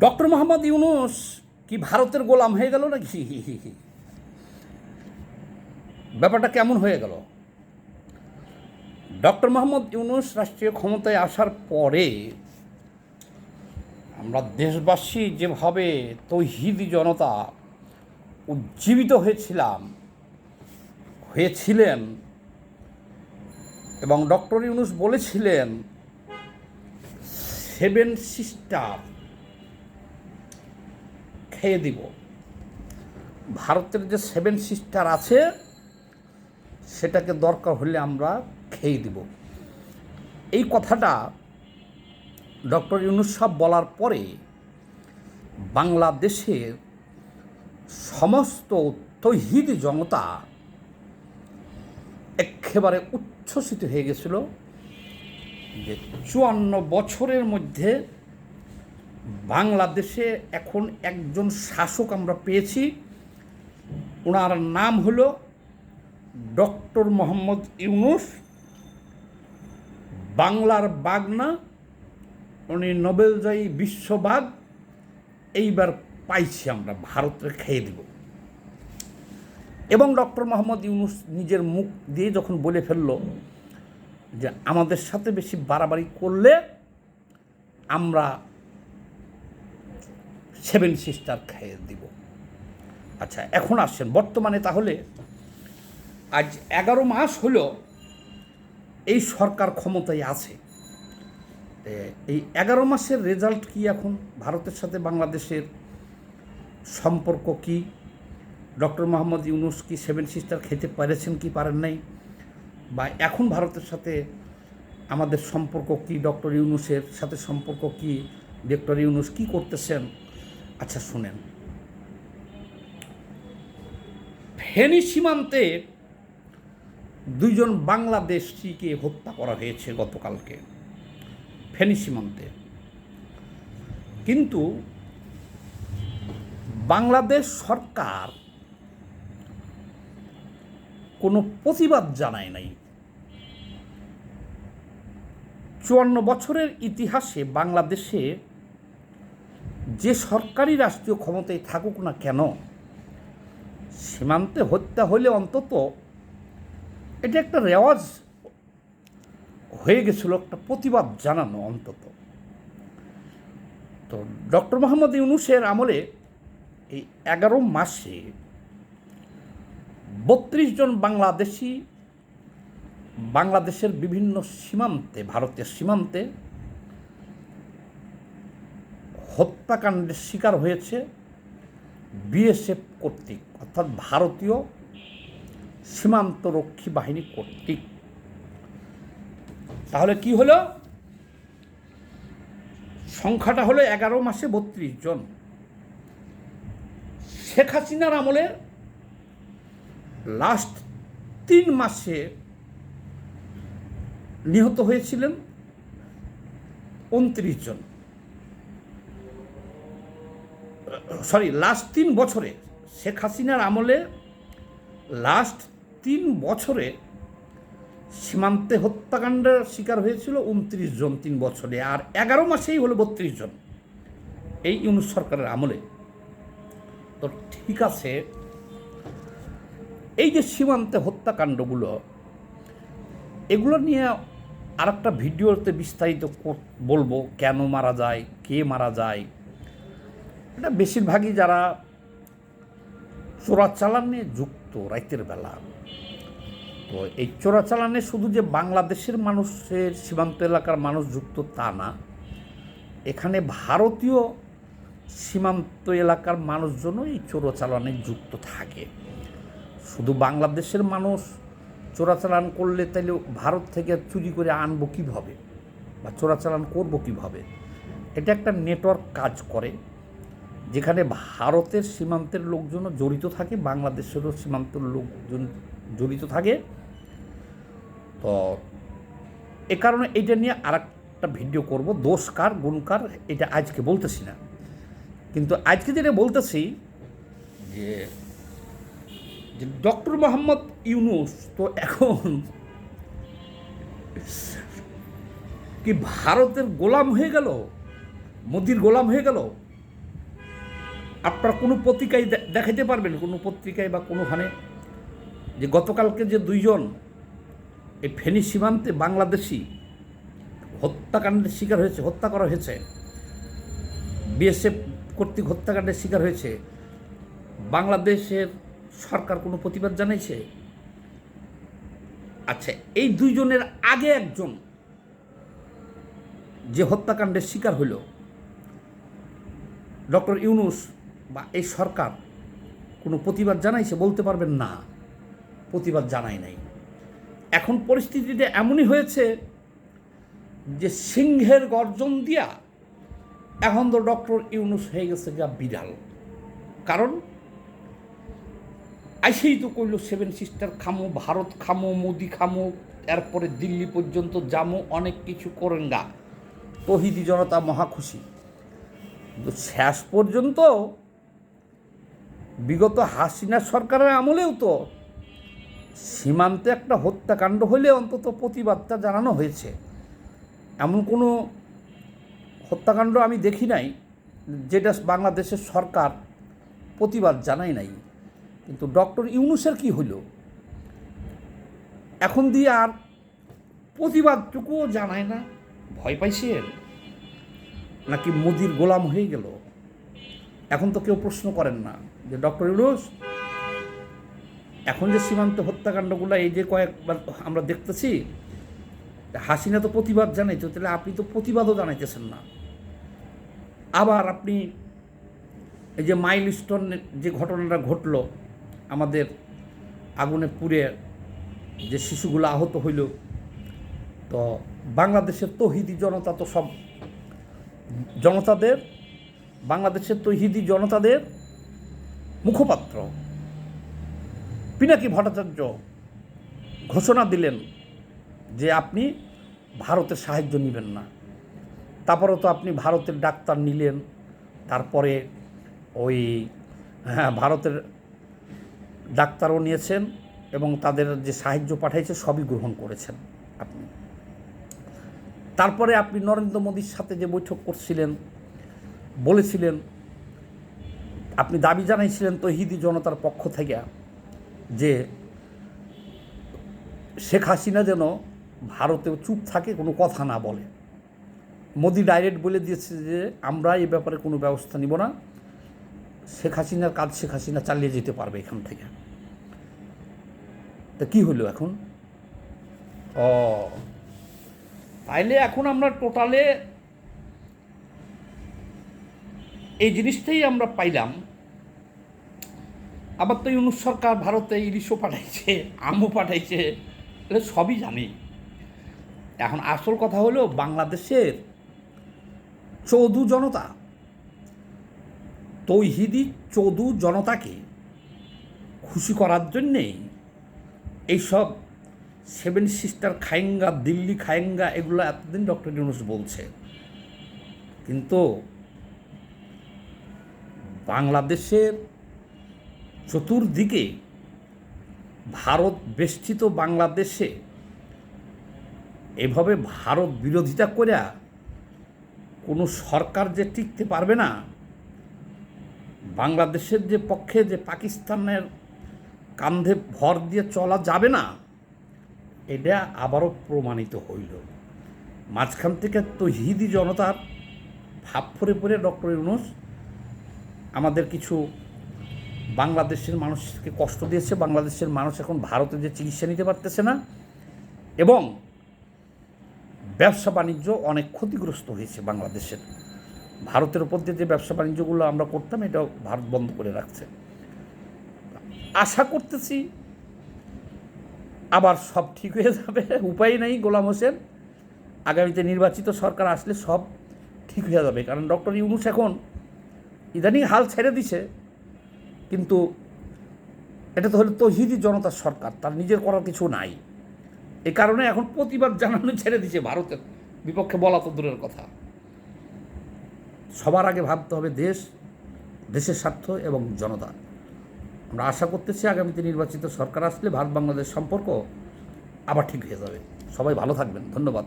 Doctor Mohammad Yunus কি ভারতের গোলাম হয়ে গেল নাকি? ব্যাপারটা কেমন হয়ে গেল? ডক্টর মোহাম্মদ ইউনূস রাষ্ট্রীয় ক্ষমতায় আসার পরে আমরা দেশবাসী যেভাবে তৌহিদি জনতা উজ্জীবিত হয়েছিলেন এবং ডক্টর ইউনূস বলেছিলেন 7 সিস্টার খেয়ে দিব, ভারতের যে 7 সিস্টার আছে সেটাকে দরকার হলে আমরা খেয়ে দিব। এই কথাটা ডক্টর ইউনূস সাহেব বলার পরে বাংলাদেশের সমস্ত তৌহিদি জনতা একেবারে উচ্ছ্বসিত হয়ে গেছিল যে 54 বছরের মধ্যে বাংলাদেশে এখন একজন শাসক আমরা পেয়েছি। ওনার নাম হলো ডক্টর মোহাম্মদ ইউনূস। বাংলার বাগনা, উনি নোবেলজয়ী বিশ্ববাগ। এইবার পাইছি আমরা, ভারতের খেয়ে দিব। এবং ডক্টর মোহাম্মদ ইউনূস নিজের মুখ দিয়ে যখন বলে ফেলল যে আমাদের সাথে বেশি বাড়াবাড়ি করলে আমরা 7 সিস্টার খেয়ে দিব। আচ্ছা, এখন আসছেন বর্তমানে, তাহলে আজ 11 মাস হলো এই সরকার ক্ষমতায় আছে। এই 11 মাসের রেজাল্ট কি? এখন ভারতের সাথে বাংলাদেশের সম্পর্ক কি? ডক্টর মোহাম্মদ ইউনূস কি 7 সিস্টার খেতে পেরেছেন কি পারেন নাই? বা এখন ভারতের সাথে আমাদের সম্পর্ক কি? ডক্টর ইউনূসের সাথে সম্পর্ক কি? ডক্টর ইউনূস কি করতেছেন? আচ্ছা শুনেন। ফেনী সীমান্তে 2 জন বাংলাদেশিকে হত্যা করা হয়েছে গতকালকে ফেনী সীমান্তে। কিন্তু বাংলাদেশ সরকার কোনো প্রতিবাদ জানায় নাই। 54 বছরের ইতিহাসে বাংলাদেশে যে সরকারি রাষ্ট্রীয় ক্ষমতায় থাকুক না কেন, সীমান্তে হত্যা হলে অন্তত এটা একটা রেওয়াজ হয়ে গেছিল, একটা প্রতিবাদ জানানো অন্তত। তো ডক্টর মোহাম্মদ ইউনূসের আমলে এই 11 মাসে 32 জন বাংলাদেশি বাংলাদেশের বিভিন্ন সীমান্তে, ভারতের সীমান্তে হত্যাকাণ্ডের শিকার হয়েছে বিএসএফ কর্তৃক, অর্থাৎ ভারতীয় সীমান্তরক্ষী বাহিনী কর্তৃক। তাহলে কি হলো? সংখ্যাটা হলো 11 মাসে 32 জন। শেখ হাসিনার আমলে লাস্ট 3 মাসে নিহত হয়েছিলেন 29 জন। লাস্ট 3 বছরে, শেখ হাসিনার আমলে লাস্ট 3 বছরে সীমান্তে হত্যাকাণ্ডের শিকার হয়েছিল 29 জন 3 বছরে, আর 11 মাসেই হলো 32 জন এই ইউনূস সরকারের আমলে। তো ঠিক আছে, এই যে সীমান্তে হত্যাকাণ্ডগুলো, এগুলো নিয়ে আর একটা ভিডিওতে বিস্তারিত বলবো, কেন মারা যায়, কে মারা যায়। এটা বেশিরভাগই যারা চোরাচালানে যুক্ত রাতের বেলা। তো এই চোরাচালানে শুধু যে বাংলাদেশের মানুষের, সীমান্ত এলাকার মানুষ যুক্ত তা না, এখানে ভারতীয় সীমান্ত এলাকার মানুষজনও এই চোরাচালানে যুক্ত থাকে। শুধু বাংলাদেশের মানুষ চোরাচালান করলে তাইলে ভারত থেকে চুরি করে আনবো কীভাবে, বা চোরাচালান করবো কীভাবে? এটা একটা নেটওয়ার্ক কাজ করে, যেখানে ভারতের সীমান্তের লোকজনও জড়িত থাকে, বাংলাদেশেরও সীমান্তের লোকজন জড়িত থাকে। তো এ কারণে এটা নিয়ে আর একটা ভিডিও করব, দোষ কার গুণ কার এটা আজকে বলতেছি না। কিন্তু আজকে যেটা বলতেছি যে ডক্টর মোহাম্মদ ইউনূস তো এখন কি ভারতের গোলাম হয়ে গেল, মোদির গোলাম হয়ে গেল? আপনারা কোনো পত্রিকায় দেখাইতে পারবেন, কোনো পত্রিকায় বা কোনোখানে, যে গতকালকে যে দুইজন এই ফেনী সীমান্তে বাংলাদেশি হত্যাকাণ্ডের শিকার হয়েছে, হত্যা করা হয়েছে, বিএসএফ কর্তৃক হত্যাকাণ্ডের শিকার হয়েছে, বাংলাদেশের সরকার কোনো প্রতিবাদ জানাইছে? আচ্ছা, এই দুইজনের আগে একজন যে হত্যাকাণ্ডের শিকার হইল, ডক্টর ইউনূস বা এই সরকার কোনো প্রতিবাদ জানাইছে? বলতে পারবেন না, প্রতিবাদ জানাই নাই। এখন পরিস্থিতিটা এমনই হয়েছে যে সিংহের গর্জন দিয়া এখন তো ডক্টর ইউনূস হয়ে গেছে যা বিড়াল। কারণ আইসেই তো কইল 7 সিস্টার খামো, ভারত খামো, মোদি খামো, এরপরে দিল্লি পর্যন্ত যামো, অনেক কিছু করেঙ্গা। তৌহিদি জনতা মহা খুশি। কিন্তু শেষ পর্যন্ত বিগত হাসিনা সরকারের আমলেও তো সীমান্তে একটা হত্যাকাণ্ড হলে অন্তত প্রতিবাদটা জানানো হয়েছে। এমন কোনো হত্যাকাণ্ড আমি দেখি নাই যেটা বাংলাদেশের সরকার প্রতিবাদ জানাই নাই। কিন্তু ডক্টর ইউনূসের কি হইল? এখন দিয়ে আর প্রতিবাদটুকুও জানায় না। ভয় পাইছেন নাকি মোদির গোলাম হয়ে গেল? এখন তো কেউ প্রশ্ন করেন না যে ডক্টর ইউনূস এখন যে সীমান্ত হত্যাকাণ্ডগুলো এই যে কয়েকবার আমরা দেখতেছি, হাসিনা তো প্রতিবাদ জানাইতো, তাহলে আপনি তো প্রতিবাদও জানাইতেছেন না। আবার আপনি এই যে মাইলস্টোন যে ঘটনাটা ঘটলো, আমাদের আগুনে পুড়ে যে শিশুগুলো আহত হইল, তো বাংলাদেশের তৌহিদি জনতা তো সব জনতাদের, বাংলাদেশের তৌহিদি জনতাদের মুখপাত্র পিনাকি ভট্টাচার্য ঘোষণা দিলেন যে আপনি ভারতের সাহায্য নেবেন না। তারপরেও তো আপনি ভারতের ডাক্তার নিলেন, তারপরে ওই ভারতের ডাক্তারও নিয়েছেন এবং তাদের যে সাহায্য পাঠাইছে সবই গ্রহণ করেছেন আপনি। তারপরে আপনি নরেন্দ্র মোদীর সাথে যে বৈঠক করছিলেন, বলেছিলেন, আপনি দাবি জানাইছিলেন তৌহিদি জনতার পক্ষ থেকে যে শেখ হাসিনা যেন ভারতেও চুপ থাকে, কোনো কথা না বলে। মোদি ডাইরেক্ট বলে দিয়েছে যে আমরা এই ব্যাপারে কোনো ব্যবস্থা নিব না, শেখ হাসিনার কাজ শেখ হাসিনা চালিয়ে যেতে পারবে এখান থেকে। তা কী হলো এখন? তাইলে এখন আমরা টোটালে এই জিনিসটাই আমরা পাইলাম। আবার তো ইউনূস সরকার ভারতে ইলিশও পাঠাইছে, আমও পাঠাইছে, এগুলো সবই জানি। এখন আসল কথা হলো বাংলাদেশের চৌধু জনতা, তৌহিদি চৌধু জনতাকে খুশি করার জন্যেই এইসব 7 সিস্টার খায়েঙ্গা, দিল্লি খায়েঙ্গা, এগুলো এতদিন ডক্টর ইউনূস বলছে। কিন্তু বাংলাদেশের চতুর্দিকে ভারত বেষ্টিত বাংলাদেশে এভাবে ভারত বিরোধিতা করে কোনো সরকার যে টিকতে পারবে না, বাংলাদেশের যে পক্ষে যে পাকিস্তানের কান্ধে ভর দিয়ে চলা যাবে না, এটা আবারও প্রমাণিত হইল। মাঝখান থেকে তৌহিদি জনতার ভাব ফরে পড়ে ডক্টর ইউনূস আমাদের কিছু বাংলাদেশের মানুষকে কষ্ট দিয়েছে। বাংলাদেশের মানুষ এখন ভারতে যে চিকিৎসা নিতে পারতেছে না এবং ব্যবসা বাণিজ্য অনেক ক্ষতিগ্রস্ত হয়েছে বাংলাদেশের। ভারতের উপর দিয়ে যে ব্যবসা বাণিজ্যগুলো আমরা করতাম, এটাও ভারত বন্ধ করে রাখছে। আশা করতেছি আবার সব ঠিক হয়ে যাবে, উপায় নেই। গোলাম হোসেন, আগামীতে নির্বাচিত সরকার আসলে সব ঠিক হয়ে যাবে। কারণ ডক্টর ইউনূস এখন ইদানিং হাল ছেড়ে দিছে, কিন্তু এটা তো হলো তৌহিদি জনতার সরকার, তার নিজের করার কিছু নাই। এই কারণে এখন প্রতিবাদ জানানো ছেড়ে দিছে, ভারতের বিপক্ষে বলা তো দূরের কথা। সবার আগে ভাবতে হবে দেশ, দেশের স্বার্থ এবং জনতা। আমরা আশা করতেছি আগামীতে নির্বাচিত সরকার আসলে ভারত বাংলাদেশ সম্পর্ক আবার ঠিক হয়ে যাবে। সবাই ভালো থাকবেন, ধন্যবাদ।